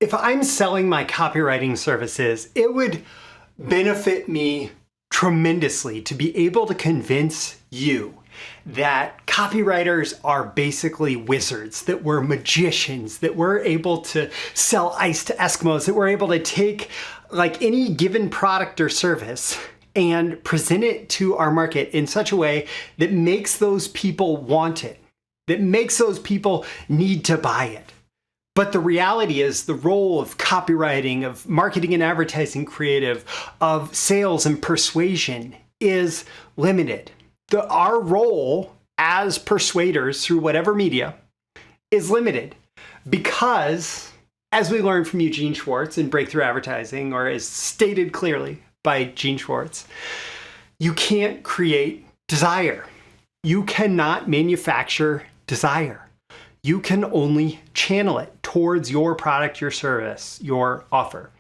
If I'm selling my copywriting services, it would benefit me tremendously to be able to convince you that copywriters are basically wizards, that we're magicians, that we're able to sell ice to Eskimos, that we're able to take like any given product or service and present it to our market in such a way that makes those people want it, that makes those people need to buy it. But the reality is the role of copywriting, of marketing and advertising creative, of sales and persuasion is limited. Our role as persuaders through whatever media is limited because, as we learned from Eugene Schwartz in Breakthrough Advertising, or as stated clearly by Gene Schwartz, you can't create desire. You cannot manufacture desire. You can only channel it towards your product, your service, your offer.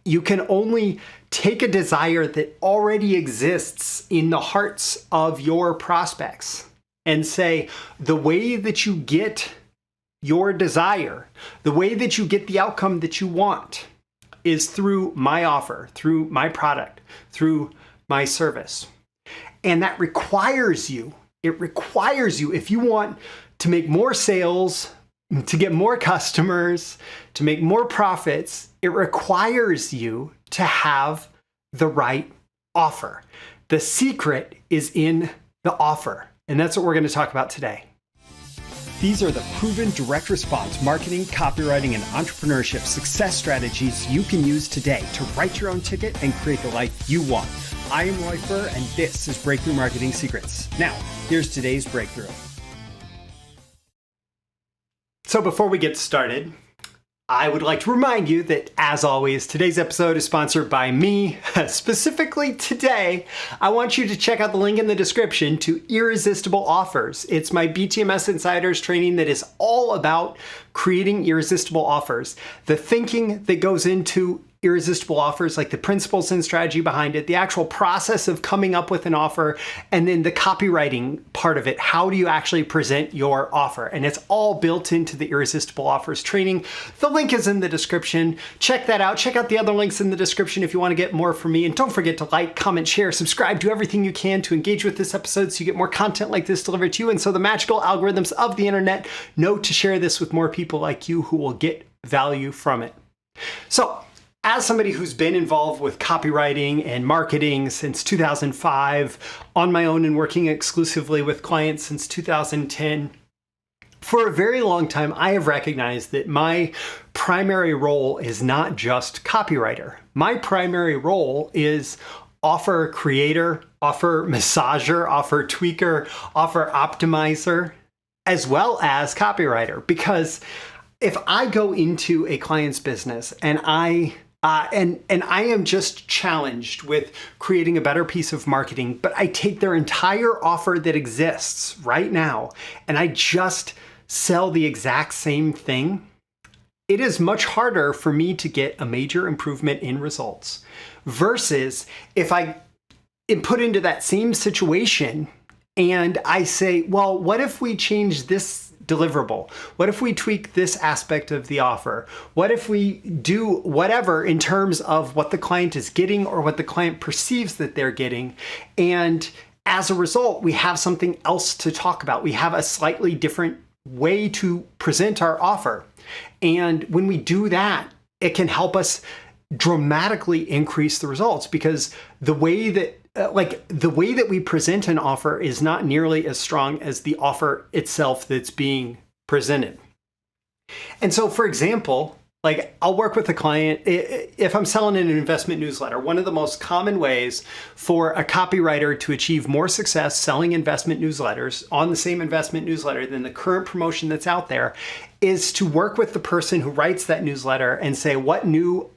You can only take a desire that already exists in the hearts of your prospects and say, the way that you get your desire, the way that you get the outcome that you want is through my offer, through my product, through my service. And that requires you, if you want to make more sales, to get more customers, to make more profits, it requires you to have the right offer. The secret is in the offer, and that's what we're going to talk about today. These are the proven direct response marketing, copywriting, and entrepreneurship success strategies you can use today to write your own ticket and create the life you want. I am Roy Furr, and this is Breakthrough Marketing Secrets. Now, here's today's breakthrough. So before we get started, I would like to remind you that, as always, today's episode is sponsored by me. Specifically today, I want you to check out the link in the description to Irresistible Offers. It's my BTMS Insiders training that is all about creating irresistible offers. The thinking that goes into irresistible offers, like the principles and strategy behind it, the actual process of coming up with an offer, and then the copywriting part of it. How do you actually present your offer? And it's all built into the Irresistible Offers training. The link is in the description. Check that out. Check out the other links in the description if you want to get more from me. And don't forget to like, comment, share, subscribe, do everything you can to engage with this episode so you get more content like this delivered to you. And so the magical algorithms of the internet know to share this with more people like you who will get value from it. So, as somebody who's been involved with copywriting and marketing since 2005, on my own and working exclusively with clients since 2010, for a very long time, I have recognized that my primary role is not just copywriter. My primary role is offer creator, offer massager, offer tweaker, offer optimizer, as well as copywriter. Because if I go into a client's business and I am just challenged with creating a better piece of marketing, but I take their entire offer that exists right now and I just sell the exact same thing, it is much harder for me to get a major improvement in results versus if I am put into that same situation and I say, well, what if we change this deliverable? What if we tweak this aspect of the offer? What if we do whatever in terms of what the client is getting or what the client perceives that they're getting? And as a result, we have something else to talk about. We have a slightly different way to present our offer. And when we do that, it can help us dramatically increase the results because the way that we present an offer is not nearly as strong as the offer itself that's being presented. And so, for example, like I'll work with a client, if I'm selling an investment newsletter, one of the most common ways for a copywriter to achieve more success selling investment newsletters on the same investment newsletter than the current promotion that's out there is to work with the person who writes that newsletter and say, what new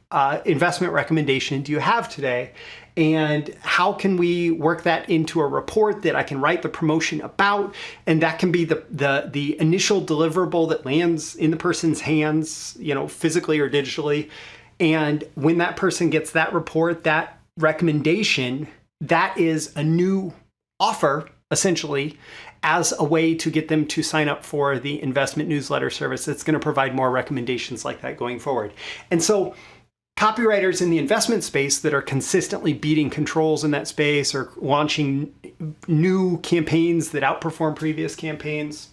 investment recommendation do you have today? And how can we work that into a report that I can write the promotion about? And that can be the initial deliverable that lands in the person's hands, physically or digitally. And when that person gets that report, that recommendation, that is a new offer, essentially. as a way to get them to sign up for the investment newsletter service that's going to provide more recommendations like that going forward. And so copywriters in the investment space that are consistently beating controls in that space or launching new campaigns that outperform previous campaigns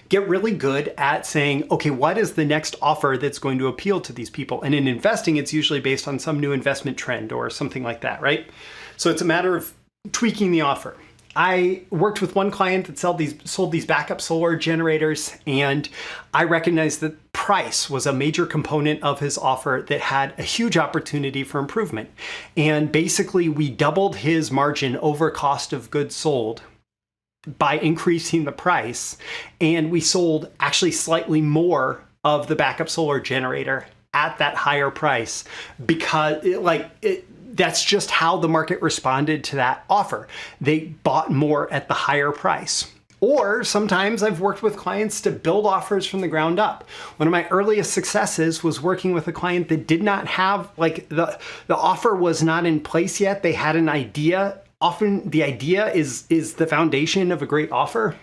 get really good at saying, okay, what is the next offer that's going to appeal to these people? And in investing, it's usually based on some new investment trend or something like that, right? So it's a matter of tweaking the offer. I worked with one client that sold these backup solar generators, and I recognized that price was a major component of his offer that had a huge opportunity for improvement. And basically, we doubled his margin over cost of goods sold by increasing the price, and we sold actually slightly more of the backup solar generator at that higher price because that's just how the market responded to that offer. They bought more at the higher price. Or sometimes I've worked with clients to build offers from the ground up. One of my earliest successes was working with a client that did not have, the offer was not in place yet. They had an idea. Often the idea is the foundation of a great offer.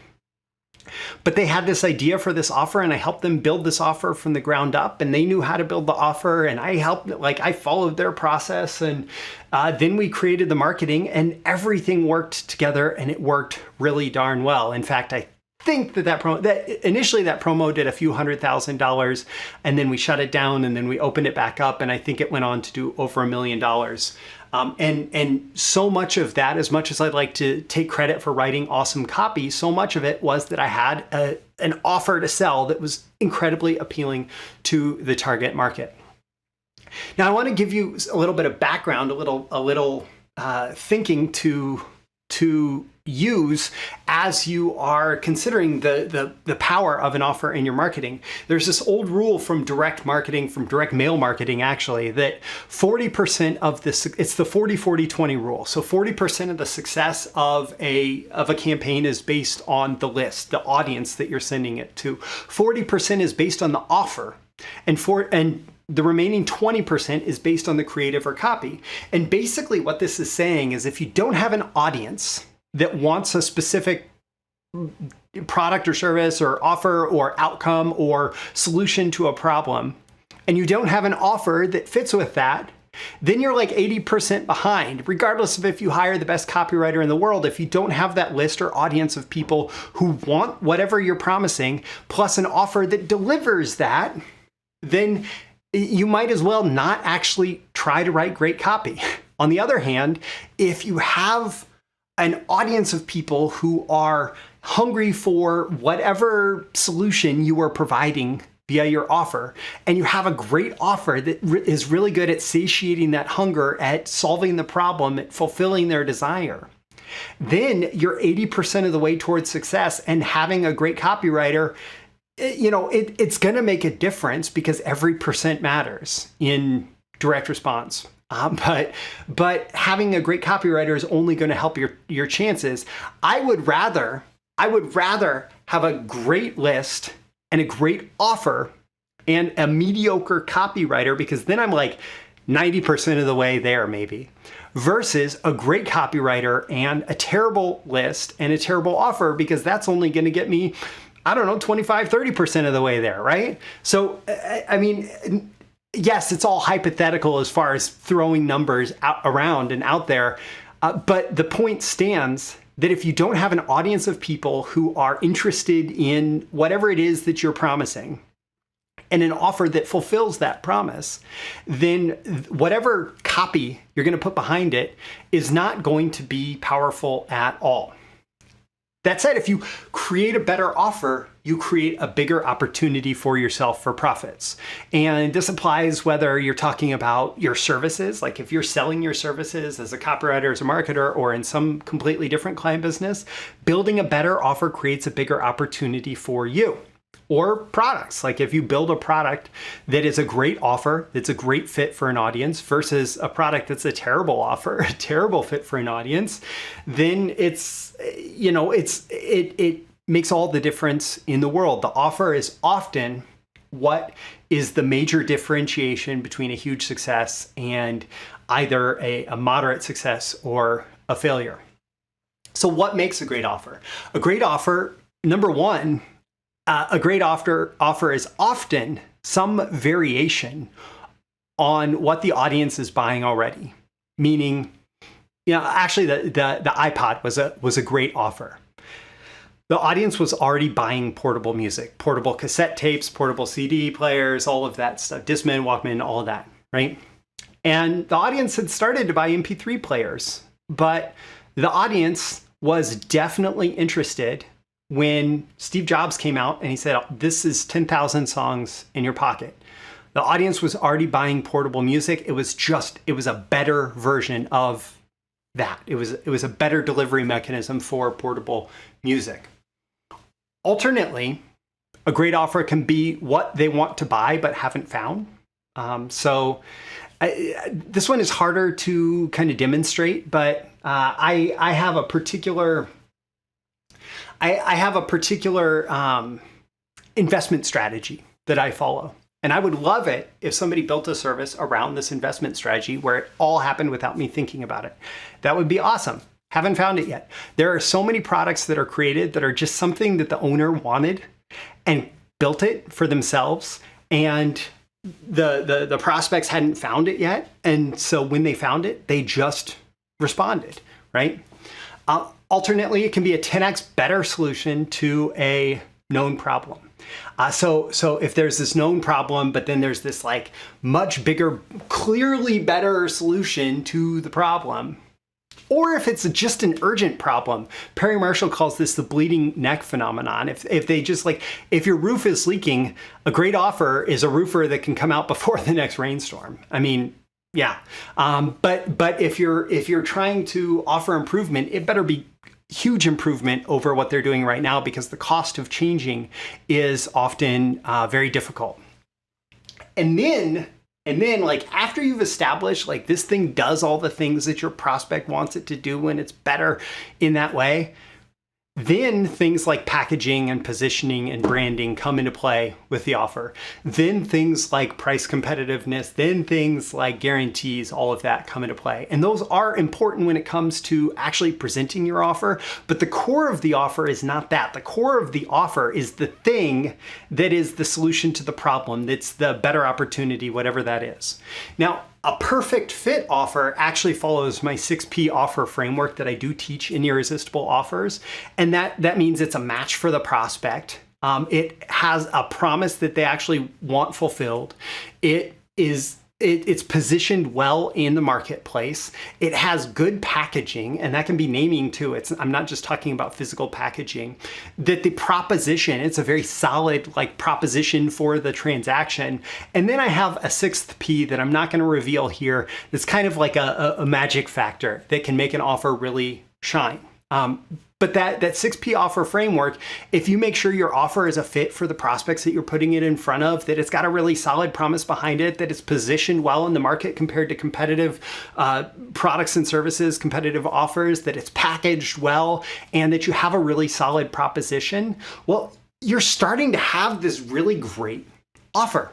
But they had this idea for this offer, and I helped them build this offer from the ground up, and they knew how to build the offer, and I followed their process, and then we created the marketing, and everything worked together, and it worked really darn well. In fact, I think that initially that promo did a few $100,000, and then we shut it down, and then we opened it back up, and I think it went on to do over $1 million. And so much of that, as much as I'd like to take credit for writing awesome copy, so much of it was that I had an offer to sell that was incredibly appealing to the target market. Now, I want to give you a little bit of background, a little thinking to use as you are considering the power of an offer in your marketing. There's this old rule from direct marketing, from direct mail marketing actually, that 40% of it's the 40-40-20 rule. So 40% of the success of a campaign is based on the list, the audience that you're sending it to. 40% is based on the offer, and the remaining 20% is based on the creative or copy. And basically what this is saying is if you don't have an audience that wants a specific product or service or offer or outcome or solution to a problem, and you don't have an offer that fits with that, then you're like 80% behind, regardless of if you hire the best copywriter in the world. If you don't have that list or audience of people who want whatever you're promising, plus an offer that delivers that, then you might as well not actually try to write great copy. On the other hand, if you have an audience of people who are hungry for whatever solution you are providing via your offer, and you have a great offer that is really good at satiating that hunger, at solving the problem, at fulfilling their desire, then you're 80% of the way towards success. And having a great copywriter, it's going to make a difference because every percent matters in direct response. But having a great copywriter is only going to help your chances. I would rather have a great list and a great offer and a mediocre copywriter, because then I'm like 90% of the way there maybe, versus a great copywriter and a terrible list and a terrible offer, because that's only going to get me, 25-30% of the way there, right? So, I mean, yes, it's all hypothetical as far as throwing numbers around and out there, but the point stands that if you don't have an audience of people who are interested in whatever it is that you're promising and an offer that fulfills that promise, then whatever copy you're going to put behind it is not going to be powerful at all. That said, if you create a better offer, you create a bigger opportunity for yourself for profits. And this applies whether you're talking about your services, like if you're selling your services as a copywriter, as a marketer, or in some completely different client business, building a better offer creates a bigger opportunity for you. Or products, like if you build a product that is a great offer, that's a great fit for an audience, versus a product that's a terrible offer, a terrible fit for an audience, then it makes all the difference in the world. The offer is often what is the major differentiation between a huge success and either a moderate success or a failure. So what makes a great offer? A great offer, number one, a great offer is often some variation on what the audience is buying already. Meaning, actually the iPod was a great offer. The audience was already buying portable music, portable cassette tapes, portable CD players, all of that stuff, Discman, Walkman, all of that, right? And the audience had started to buy MP3 players, but the audience was definitely interested when Steve Jobs came out and he said, this is 10,000 songs in your pocket. The audience was already buying portable music. It was a better version of that. It was a better delivery mechanism for portable music. Alternately, a great offer can be what they want to buy but haven't found. This one is harder to kind of demonstrate, but I have a particular investment strategy that I follow. And I would love it if somebody built a service around this investment strategy where it all happened without me thinking about it. That would be awesome. Haven't found it yet. There are so many products that are created that are just something that the owner wanted and built it for themselves, and the prospects hadn't found it yet. And so when they found it, they just responded, right? Alternately, it can be a 10x better solution to a known problem. So if there's this known problem, but then there's this like much bigger, clearly better solution to the problem, or if it's just an urgent problem. Perry Marshall calls this the bleeding neck phenomenon. If your roof is leaking, a great offer is a roofer that can come out before the next rainstorm. I mean, yeah. But if you're trying to offer improvement, it better be huge improvement over what they're doing right now, because the cost of changing is often very difficult. And then like after you've established like this thing does all the things that your prospect wants it to do and it's better in that way, then things like packaging and positioning and branding come into play with the offer. Then things like price competitiveness, then things like guarantees, all of that come into play. And those are important when it comes to actually presenting your offer. But the core of the offer is not that. The core of the offer is the thing that is the solution to the problem. That's the better opportunity, whatever that is. Now, a perfect fit offer actually follows my 6P offer framework that I do teach in Irresistible Offers. And that means it's a match for the prospect. It has a promise that they actually want fulfilled. It's positioned well in the marketplace. It has good packaging, and that can be naming too. I'm not just talking about physical packaging. That the proposition, it's a very solid like proposition for the transaction. And then I have a 6th P that I'm not going to reveal here. That's kind of like a magic factor that can make an offer really shine. But that 6P offer framework, if you make sure your offer is a fit for the prospects that you're putting it in front of, that it's got a really solid promise behind it, that it's positioned well in the market compared to competitive products and services, competitive offers, that it's packaged well, and that you have a really solid proposition, well, you're starting to have this really great offer.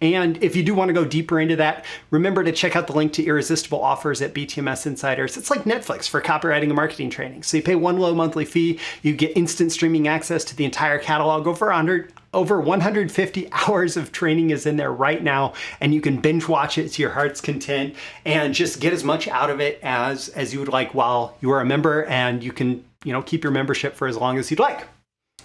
And if you do want to go deeper into that, remember to check out the link to Irresistible Offers at BTMSinsiders. It's like Netflix for copywriting and marketing training. So you pay one low monthly fee, you get instant streaming access to the entire catalog. Over 150 hours of training is in there right now, and you can binge watch it to your heart's content and just get as much out of it as you would like while you are a member, and you can keep your membership for as long as you'd like.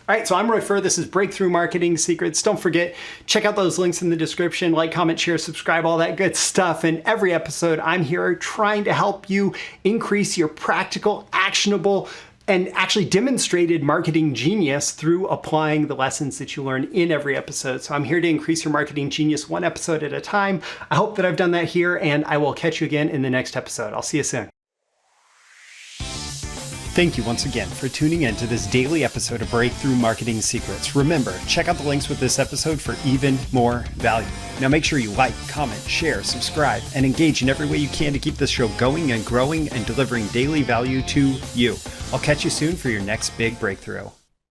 All right, so I'm Roy Furr. This is Breakthrough Marketing Secrets. Don't forget, check out those links in the description. Like, comment, share, subscribe, all that good stuff. In every episode, I'm here trying to help you increase your practical, actionable, and actually demonstrated marketing genius through applying the lessons that you learn in every episode. So I'm here to increase your marketing genius one episode at a time. I hope that I've done that here, and I will catch you again in the next episode. I'll see you soon. Thank you once again for tuning in to this daily episode of Breakthrough Marketing Secrets. Remember, check out the links with this episode for even more value. Now make sure you like, comment, share, subscribe, and engage in every way you can to keep this show going and growing and delivering daily value to you. I'll catch you soon for your next big breakthrough.